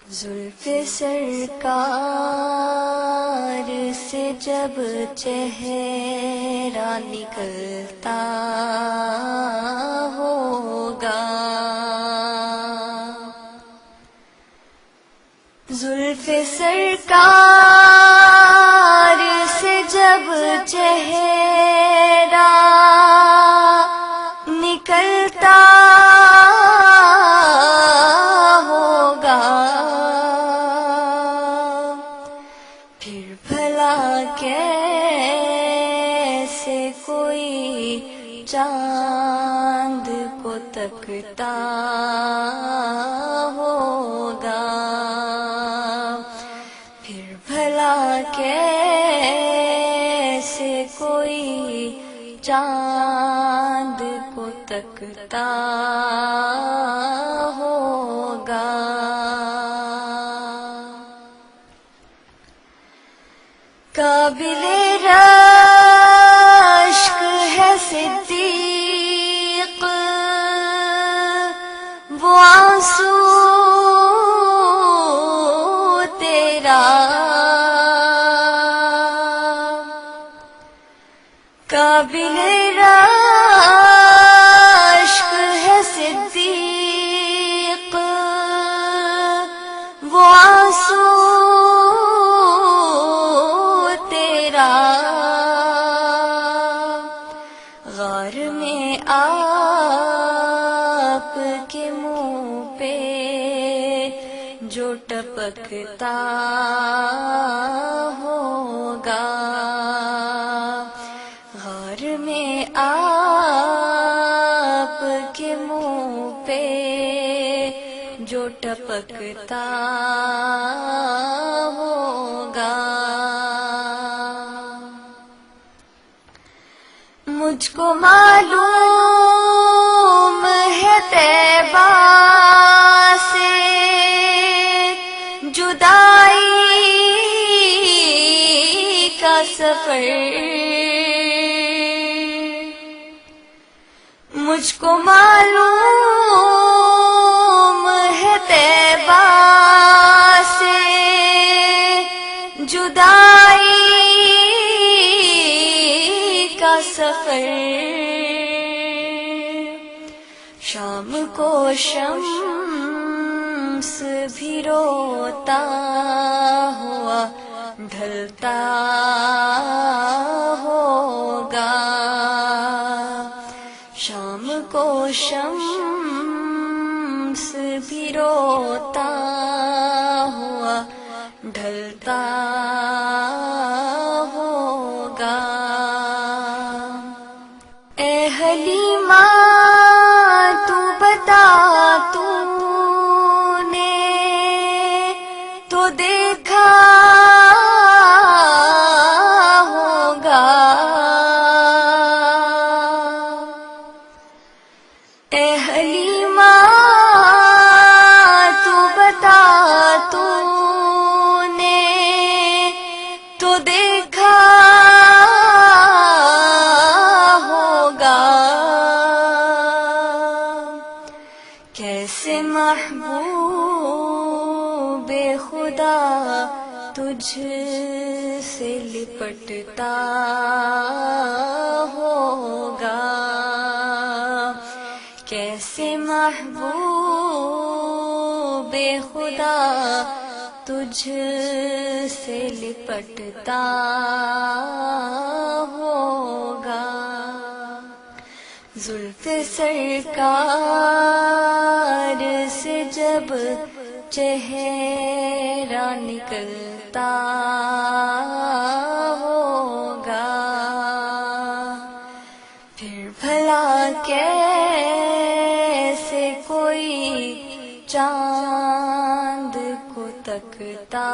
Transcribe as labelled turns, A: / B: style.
A: زلف سرکار سے جب چہرہ نکلتا ہوگا، زلف سرکار سے جب چہرہ نکلتا ہوگا، پھر بھلا کیسے کوئی چاند کو تکتا ہوگا، پھر بھلا کیسے کوئی چاند کو تکتا ہوگا۔ قابل رشک ہے صدیق وہ آنسو تیرا، قابل رشک ہے صدیق وہ آنسو تیرا، غار میں آپ کے منہ پہ جو ٹپکتا ہوگا، غار میں آپ کے منہ پہ جو ٹپکتا ہوگا، مجھ کو معلوم ہے طیبہ سے جدائی کا سفر، مجھ کو معلوم ہے طیبہ سے جدائی کا سفر، شام کو شمس بھی روتا ہوا ڈھلتا ہوگا، شام کو شمس بھی روتا ہوا ڈھلتا ہوگا۔ اے حلیمہ تو بتا تو نے تو دیکھا ہوگا، اے حلیمہ تو بتا تو نے تو دیکھا ہوگا، کیسے محبوب خدا تجھ سے لپٹتا ہوگا، کیسے محبوب خدا تجھ سے لپٹتا ہوگا، زلف سرکار سے جب چہرہ نکلتا ہوگا، پھر بھلا کیسے کوئی چاند کو تکتا